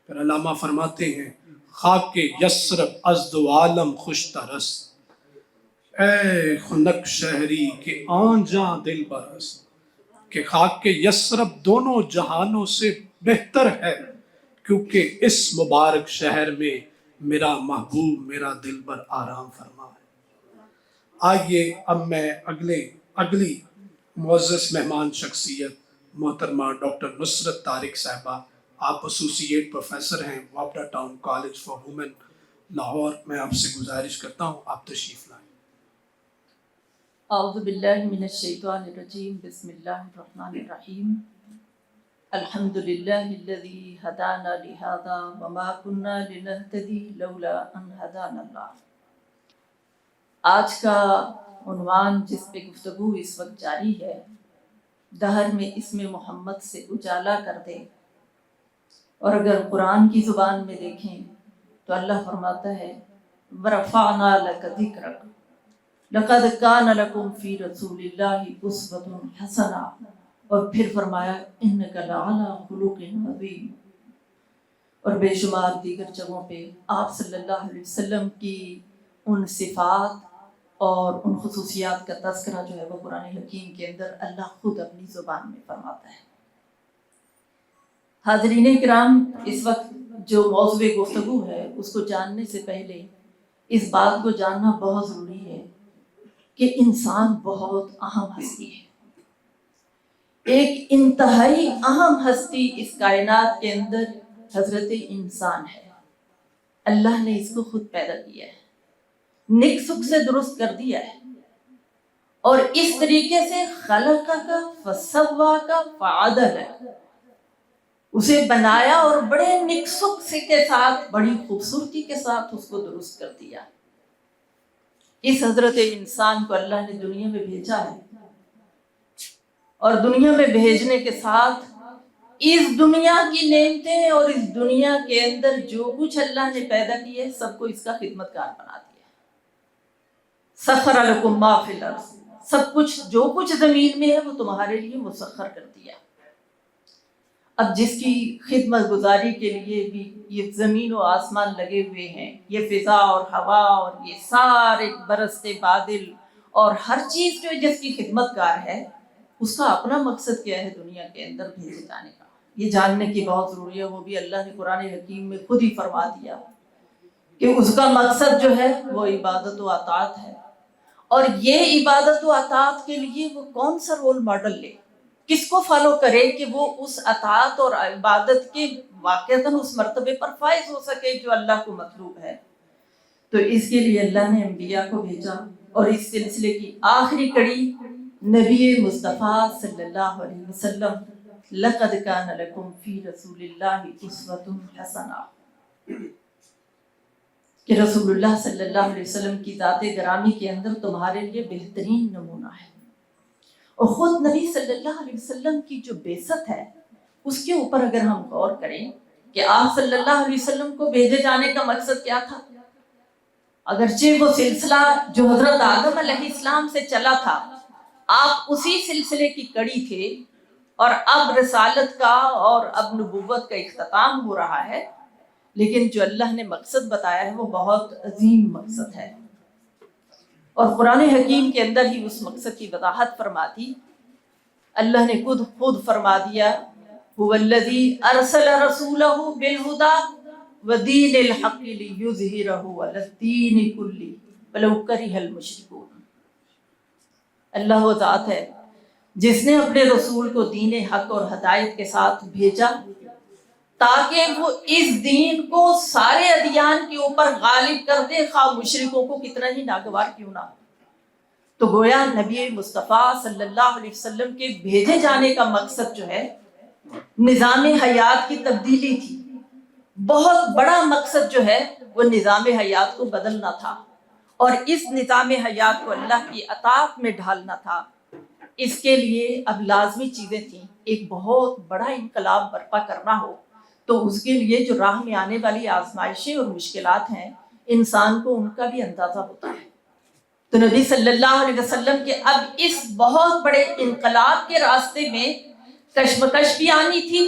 پھر علامہ فرماتے ہیں خاک یسرب ازد و عالم خوش ترس، اے خنک شہری کے آن جاں دل برس، کہ خاک یسرب دونوں جہانوں سے بہتر ہے، کیونکہ اس مبارک شہر میں میرا محبوب میرا دلبر آرام فرما ہے۔ آئیے اب میں اگلی معزز مہمان شخصیت محترمہ ڈاکٹر نصرت طارق صاحبہ، آپ ایسوسیٹ پروفیسر ہیں وابڈا town college for women Lahore, میں آپ سے گزارش کرتا ہوں آپ تشریف لائیں۔ اعوذ باللہ من الشیطان الرجیم، بسم اللہ الرحمن الرحیم، الحمد للہ الذی ہدانا لہذا وما کنا لنہتدی لولا ان ہدانا اللہ۔ آج کا عنوان جس پہ گفتگو اس وقت جاری ہے، دہر میں اسم محمد سے اجالا کر دے، اور اگر قرآن کی زبان میں دیکھیں تو اللہ فرماتا ہے وَرَفَعْنَا لَكَ ذِكْرَكَ لَقَدْ كَانَ لَكُمْ فِي رَسُولِ اللَّهِ أُسْوَةٌ حَسَنَةٌ، اور پھر فرمایا إِنَّكَ لَعَلَىٰ خُلُقٍ عَظِيمٍ۔ اور بے شمار دیگر جگہوں پہ آپ صلی اللہ علیہ وسلم کی ان صفات اور ان خصوصیات کا تذکرہ جو ہے وہ قرآن حکیم کے اندر اللہ خود اپنی زبان میں فرماتا ہے۔ حاضرین کرام، اس وقت جو موضوع گفتگو ہے اس کو جاننے سے پہلے اس بات کو جاننا بہت ضروری ہے کہ انسان بہت اہم ہستی ہے۔ ایک انتہائی اہم ہستی اس کائنات کے اندر حضرت انسان ہے۔ اللہ نے اس کو خود پیدا کیا ہے، نک سک سے درست کر دیا ہے، اور اس طریقے سے خلق کا فسوا کا فعدل ہے، اسے بنایا اور بڑے نک سک سے کے ساتھ بڑی خوبصورتی کے ساتھ اس کو درست کر دیا۔ اس حضرت انسان کو اللہ نے دنیا میں بھیجا ہے، اور دنیا میں بھیجنے کے ساتھ اس دنیا کی نعمتیں اور اس دنیا کے اندر جو کچھ اللہ نے پیدا کیا ہے سب کو اس کا خدمت گار بنا دیا۔ سخر لکم ما فی الارض، سب کچھ جو کچھ زمین میں ہے وہ تمہارے لیے مسخر کر دیا۔ اب جس کی خدمت گزاری کے لیے بھی یہ زمین و آسمان لگے ہوئے ہیں، یہ فضا اور ہوا اور یہ سارے برستے بادل اور ہر چیز جو جس کی خدمت گار ہے، اس کا اپنا مقصد کیا ہے دنیا کے اندر بھیجے جانے کا، یہ جاننے کی بہت ضروری ہے۔ وہ بھی اللہ نے قرآن حکیم میں خود ہی فرما دیا کہ اس کا مقصد جو ہے وہ عبادت و اطاعت ہے، اور یہ عبادت و اطاعت کے لیے وہ کون سا رول ماڈل لے، کس کو فالو کرے کہ وہ اس اطاعت اور عبادت کے واقعتاً اس مرتبے پر فائز ہو سکے جو اللہ کو مطلوب ہے۔ تو اس کے لیے اللہ نے انبیاء کو بھیجا، اور اس سلسلے کی آخری کڑی نبی مصطفیٰ صلی اللہ علیہ وسلم، لَقَدْ كَانَ لَكُمْ فِي رَسُولِ اللَّهِ أُسْوَةٌ حَسَنَةٌ، کہ رسول اللہ صلی اللہ علیہ وسلم کی ذات گرامی کے اندر تمہارے لیے بہترین نمونہ ہے۔ اور خود نبی صلی اللہ علیہ وسلم کی جو بعثت ہے اس کے اوپر اگر ہم غور کریں کہ آپ صلی اللہ علیہ وسلم کو بھیجے جانے کا مقصد کیا تھا، اگرچہ وہ سلسلہ جو حضرت آدم علیہ السلام سے چلا تھا، آپ اسی سلسلے کی کڑی تھے، اور اب رسالت کا اور اب نبوت کا اختتام ہو رہا ہے، لیکن جو اللہ نے مقصد بتایا ہے وہ بہت عظیم مقصد ہے، اور قرآن حکیم کے اندر ہی اس مقصد کی وضاحت فرما دی۔ اللہ نے خود فرما دیا هو الذی ارسل رسولہ بالہدی ودین الحق لیظہرہ علی الدین کلہ ولو کرہ المشرکون۔ اللہ وہ ذات ہے جس نے اپنے رسول کو دین حق اور ہدایت کے ساتھ بھیجا تاکہ وہ اس دین کو سارے ادیان کے اوپر غالب کر دے، خواہ مشرکوں کو کتنا ہی ناگوار کیوں نہ ہو۔ تو گویا نبی مصطفیٰ صلی اللہ علیہ وسلم کے بھیجے جانے کا مقصد جو ہے نظام حیات کی تبدیلی تھی، بہت بڑا مقصد جو ہے وہ نظام حیات کو بدلنا تھا، اور اس نظام حیات کو اللہ کی اطاعت میں ڈھالنا تھا۔ اس کے لیے اب لازمی چیزیں تھیں، ایک بہت بڑا انقلاب برپا کرنا ہو تو اس کے لیے جو راہ میں آنے والی آزمائشیں اور مشکلات ہیں انسان کو ان کا بھی اندازہ ہوتا ہے۔ تو نبی صلی اللہ علیہ وسلم کے اب اس بہت بڑے انقلاب کے راستے میں کشمکش بھی آنی تھی،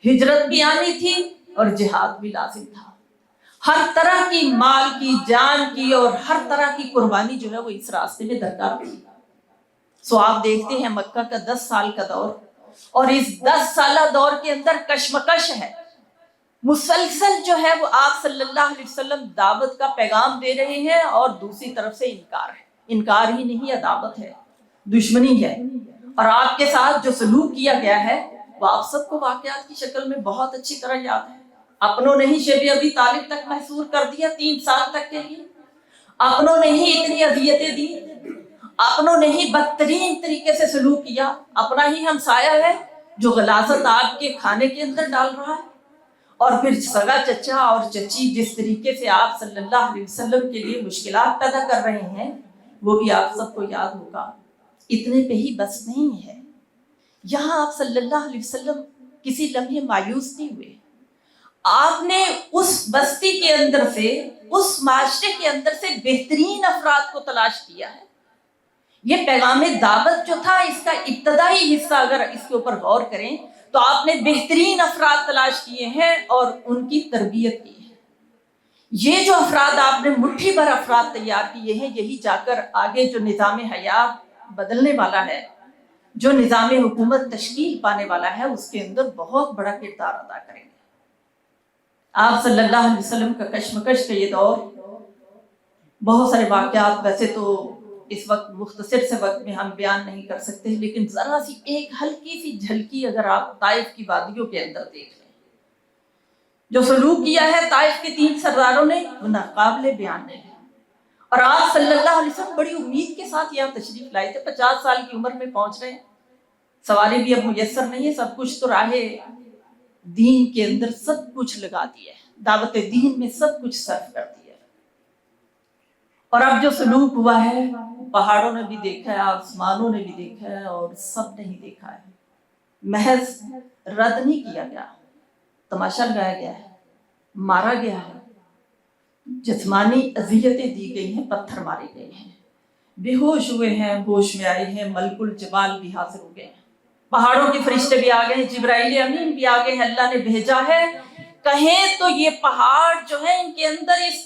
ہجرت بھی آنی تھی، اور جہاد بھی لازم تھا. ہر طرح کی مال کی، جان کی اور ہر طرح کی قربانی جو ہے وہ اس راستے میں درکار تھی. سو آپ دیکھتے ہیں مکہ کا 10 سال کا دور، اور اس 10 سالہ دور کے اندر کشمکش ہے. مسلسل جو ہے وہ آپ صلی اللہ علیہ وسلم دعوت کا پیغام دے رہے ہیں، اور دوسری طرف سے انکار ہے. انکار ہی نہیں، عداوت ہے، دشمنی ہے. اور آپ کے ساتھ جو سلوک کیا گیا ہے وہ آپ سب کو واقعات کی شکل میں بہت اچھی طرح یاد ہے. اپنوں نے ہی شیب ابی طالب تک محصور کر دیا 3 سال تک کے لیے. اپنوں نے ہی اتنی اذیتیں دی، اپنوں نے ہی بدترین طریقے سے سلوک کیا. اپنا ہی ہمسایہ ہے جو غلاظت آپ کے کھانے کے اندر ڈال رہا ہے، اور پھر سگا چچا اور چچی جس طریقے سے آپ صلی اللہ علیہ وسلم کے لیے مشکلات پیدا کر رہے ہیں وہ بھی آپ سب کو یاد ہوگا. اتنے پہ ہی بس نہیں ہے، یہاں آپ صلی اللہ علیہ وسلم کسی لمحے مایوس نہیں ہوئے. آپ نے اس بستی کے اندر سے، اس معاشرے کے اندر سے بہترین افراد کو تلاش کیا ہے. یہ پیغام دعوت جو تھا اس کا ابتدائی حصہ اگر اس کے اوپر غور کریں تو آپ نے بہترین افراد تلاش کیے ہیں اور ان کی تربیت کی ہے. یہ جو افراد آپ نے مٹھی بھر افراد تیار کیے ہیں، یہی جا کر آگے جو نظام حیات بدلنے والا ہے، جو نظام حکومت تشکیل پانے والا ہے، اس کے اندر بہت بڑا کردار ادا کریں گے. آپ صلی اللہ علیہ وسلم کا کشمکش کا یہ دور، بہت سارے واقعات ویسے تو اس وقت مختصر سے وقت میں ہم بیان نہیں کر سکتے، لیکن ذرا سی ایک ہلکی سی جھلکی اگر آپ طائف کی وادیوں کے اندر دیکھ لیں، جو سلوک کیا ہے طائف کے 3 سرداروں نے، وہ ناقابل بیان ہے. اور آپ صلی اللہ علیہ وسلم بڑی امید کے ساتھ یہاں تشریف لائے تھے. 50 سال کی عمر میں پہنچ رہے ہیں، سواری بھی اب میسر نہیں ہے، سب کچھ تو راہ دین کے اندر سب کچھ لگا دیا ہے، دعوت دین میں سب کچھ صرف کر دیا ہے. اور اب جو سلوک ہوا ہے، پہاڑوں نے بھی دیکھا ہے، آسمانوں نے بھی دیکھا ہے، اور سب نے ہی دیکھا ہے. محض رد نہیں کیا گیا، تماشا لگایا گیا ہے، مارا گیا ہے، جسمانی اذیتیں دی گئی ہیں، پتھر مارے گئے ہیں، بے ہوش ہوئے ہیں، ہوش میں آئے ہیں، ملک الجبال بھی حاضر ہو گئے ہیں، پہاڑوں کے فرشتے بھی آ گئے ہیں، جبرائیل امین بھی آ گئے ہیں، اللہ نے بھیجا ہے. کہیں تو یہ پہاڑ جو ہے ان کے اندر اس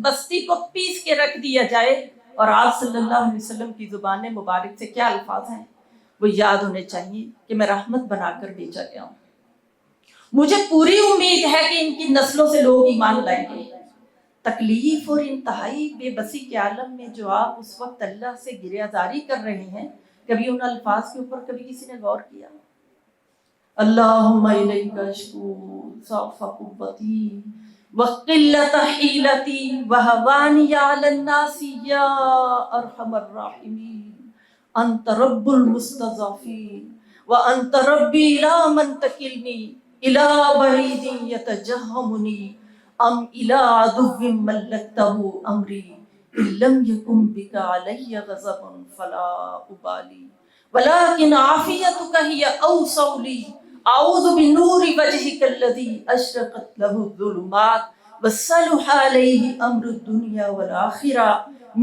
بستی کو پیس کے رکھ دیا جائے. اور آپ صلی اللہ علیہ وسلم کی زبان مبارک سے کیا الفاظ ہیں وہ یاد ہونے چاہیے کہ میں رحمت بنا کر بھیجا گیا ہوں. مجھے پوری امید ہے کہ ان کی نسلوں سے لوگ ایمان لائیں گے. تکلیف اور انتہائی بے بسی کے عالم میں جو آپ اس وقت اللہ سے گریہزاری کر رہے ہیں، کبھی ان الفاظ کے اوپر کبھی کسی نے غور کیا؟ اللہم الیک اشکو ضعف قوتی وقلت حیلتی وہوانی علی الناس یا ارحم الراحمین انت رب المستضعفین وانت ربی لا من تکلنی الی بعید یتجہمنی ام الی عدو ملکتہ امری ان لم یکن بک علی غضب فلا ابالی ولكن عافیتک ہی اوسع لی اعوذ بنور وجهک الذی اشرقت له الظلمات وصلح علیہ امر الدنیا والآخرہ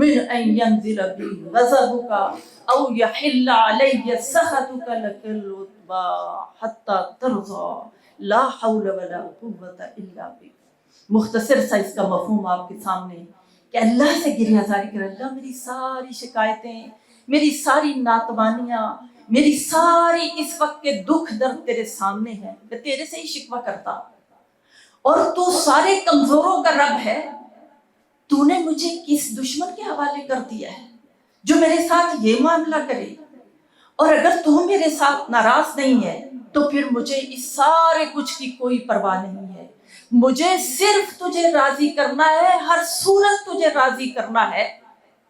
من ان ینزل بی غضبک او یحل علی سخطک لک العتبی حتی ترضی لا حول ولا قوة الا بک. مختصر سا اس کا مفہوم آپ کے سامنے کہ اللہ سے گریہزاری کر، اللہ میری ساری شکایتیں، میری ساری ناتوانیاں، میری ساری اس وقت کے دکھ درد تیرے سامنے ہیں، میں تیرے سے ہی شکوہ کرتا ہوں، اور تو سارے کمزوروں کا رب ہے. تو نے مجھے کس دشمن کے حوالے کر دیا ہے جو میرے ساتھ یہ معاملہ کرے؟ اور اگر تو میرے ساتھ ناراض نہیں ہے تو پھر مجھے اس سارے کچھ کی کوئی پرواہ نہیں ہے. مجھے صرف تجھے راضی کرنا ہے، ہر صورت تجھے راضی کرنا ہے،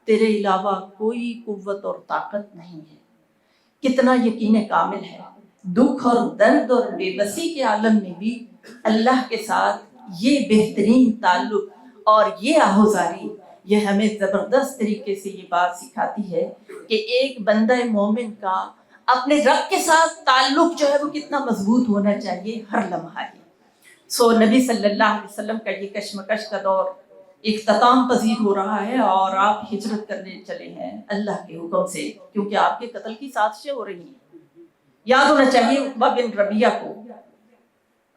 تیرے علاوہ کوئی قوت اور طاقت نہیں ہے. کتنا یقین کامل ہے. دکھ اور درد اور بے بسی کے عالم میں بھی اللہ کے ساتھ یہ بہترین تعلق اور یہ آہوزاری، یہ ہمیں زبردست طریقے سے یہ بات سکھاتی ہے کہ ایک بندہ مومن کا اپنے رب کے ساتھ تعلق جو ہے وہ کتنا مضبوط ہونا چاہیے ہر لمحہ ہی. سو نبی صلی اللہ علیہ وسلم کا یہ کشمکش کا دور اختتام پذیر ہو رہا ہے، اور آپ ہجرت کرنے چلے ہیں اللہ کے حکم سے، کیونکہ آپ کے قتل کی سازشیں ہو رہی ہیں. یاد ہونا چاہیے عقبہ بن ربیعہ کو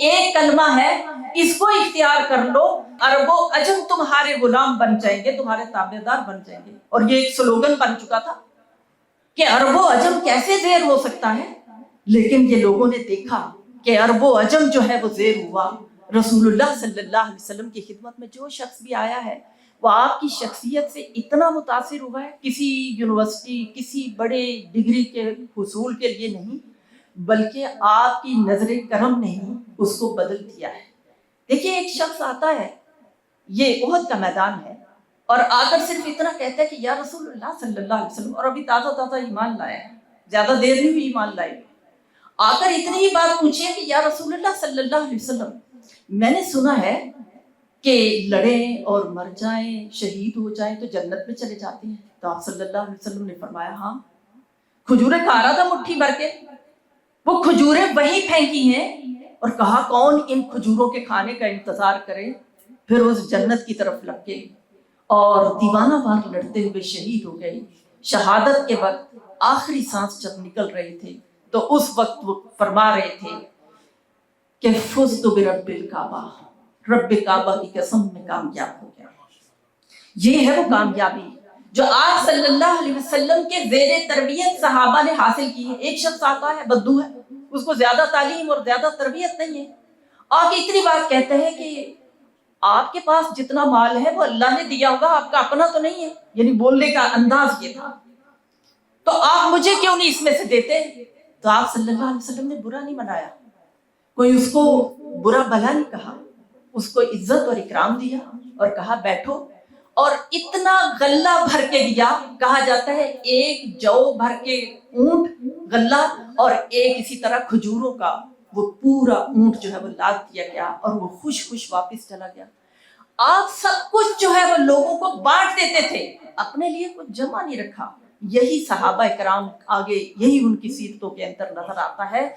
ایک کلمہ ہے، اس کو اختیار کر لو، عرب و عجم تمہارے غلام بن جائیں گے، تمہارے تابع دار بن جائیں گے۔ اور یہ ایک سلوگن بن چکا تھا کہ عرب و عجم کیسے زیر ہو سکتا ہے، لیکن یہ لوگوں نے دیکھا کہ عرب و عجم جو ہے وہ زیر ہوا۔ رسول اللہ صلی اللہ علیہ وسلم کی خدمت میں جو شخص بھی آیا ہے وہ آپ کی شخصیت سے اتنا متاثر ہوا ہے، کسی یونیورسٹی، کسی بڑے ڈگری کے حصول کے لیے نہیں، بلکہ آپ کی نظر کرم نے ہی اس کو بدل دیا ہے۔ دیکھیے ایک شخص آتا ہے، یہ احد کا میدان ہے، اور آ کر صرف اتنا کہتا ہے کہ یا رسول اللہ صلی اللہ علیہ وسلم، اور ابھی تازہ تازہ ایمان لایا ہے، زیادہ دیر نہیں ہوئی ایمان لائے، آ کر اتنی ہی بات پوچھی ہے کہ یا رسول اللہ صلی اللہ علیہ وسلم، میں نے سنا ہے کہ لڑیں اور مر جائیں، شہید ہو جائیں تو جنت میں چلے جاتے ہیں۔ تو آپ صلی اللہ علیہ وسلم نے فرمایا ہاں، کھجوریں کھا رہا تھا مٹھی بھر کے، وہ کھجوریں وہیں پھینکی ہیں، اور کہا کون ان کھجوروں کے کھانے کا انتظار کرے، پھر اس جنت کی طرف لپکے اور دیوانہ وار لڑتے ہوئے شہید ہو گئے۔ شہادت کے وقت آخری سانس جب نکل رہے تھے تو اس وقت وہ فرما رہے تھے کہ فزت برب الکعبہ، رب کعبہ کی قسم میں کامیاب ہو گیا۔ یہ ہے وہ کامیابی جو آپ صلی اللہ علیہ وسلم کے زیر تربیت صحابہ نے حاصل کی ہے۔ ایک شخص آتا ہے، بدو ہے، اس کو زیادہ تعلیم اور زیادہ تربیت نہیں ہے، آپ اتنی بات کہتے ہیں کہ آپ کے پاس جتنا مال ہے وہ اللہ نے دیا ہوگا، آپ کا اپنا تو نہیں ہے، یعنی بولنے کا انداز یہ تھا، تو آپ مجھے کیوں نہیں اس میں سے دیتے؟ تو آپ صلی اللہ علیہ وسلم نے برا نہیں منایا، کوئی اس کو برا بھلا نہیں کہا، اس کو عزت اور اکرام دیا اور کہا بیٹھو، اور اتنا غلہ بھر کے دیا، کہا جاتا ہے ایک جو بھر کے اونٹ غلہ اور ایک اسی طرح کھجوروں کا وہ پورا اونٹ جو ہے وہ لاد دیا گیا، اور وہ خوش خوش واپس چلا گیا۔ آپ سب کچھ جو ہے وہ لوگوں کو بانٹ دیتے تھے، اپنے لیے کچھ جمع نہیں رکھا۔ یہی صحابہ کرام آگے، یہی ان کی سیرتوں کے اندر نظر آتا ہے۔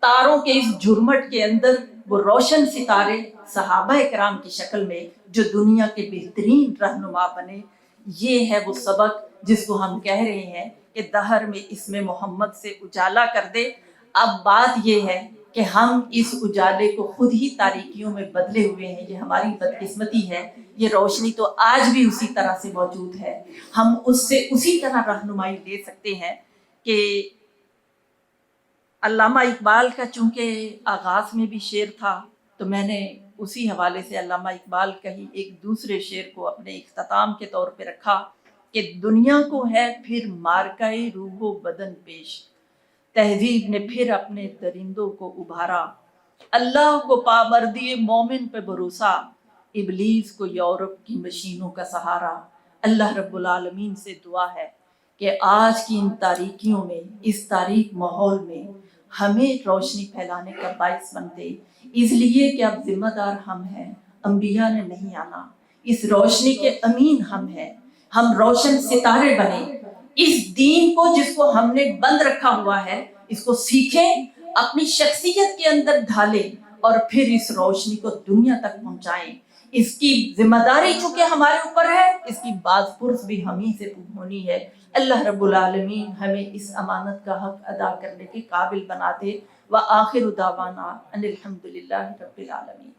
تاروں کے اس جھرمٹ کے اندر وہ روشن ستارے صحابہ کرام کی شکل میں جو دنیا کے بہترین رہنما بنے، یہ ہے وہ سبق جس کو ہم کہہ رہے ہیں کہ دہر میں اسم محمد سے اجالا کر دے۔ اب بات یہ ہے کہ ہم اس اجالے کو خود ہی تاریکیوں میں بدلے ہوئے ہیں، یہ ہماری بدقسمتی ہے۔ یہ روشنی تو آج بھی اسی طرح سے موجود ہے، ہم اس سے اسی طرح رہنمائی لے سکتے ہیں کہ علامہ اقبال کا چونکہ آغاز میں بھی شعر تھا تو میں نے اسی حوالے سے علامہ اقبال کا ہی ایک دوسرے شعر کو اپنے اختتام کے طور پہ رکھا کہ دنیا کو ہے پھر مارکہ روح و بدن پیش، تہذیب نے پھر اپنے درندوں کو ابھارا، اللہ کو پامردی مومن پہ بھروسہ، ابلیس کو یورپ کی مشینوں کا سہارا۔ اللہ رب العالمین سے دعا ہے کہ آج کی ان تاریکیوں میں، اس تاریک ماحول میں ہمیں روشنی پھیلانے کا باعث بن دے، اس لیے کہ اب ذمہ دار ہم ہیں، انبیاء نے نہیں آنا، اس روشنی کے امین ہم ہیں، ہم روشن ستارے بنیں، اس دین کو جس کو ہم نے بند رکھا ہوا ہے اس کو سیکھیں، اپنی شخصیت کے اندر ڈھالیں، اور پھر اس روشنی کو دنیا تک پہنچائیں۔ اس کی ذمہ داری چونکہ ہمارے اوپر ہے، اس کی باز پرس بھی ہمیں سے ہونی ہے۔ اللہ رب العالمین ہمیں اس امانت کا حق ادا کرنے کے قابل بنا دے۔ وآخر دعوانا ان الحمد للہ رب العالمین۔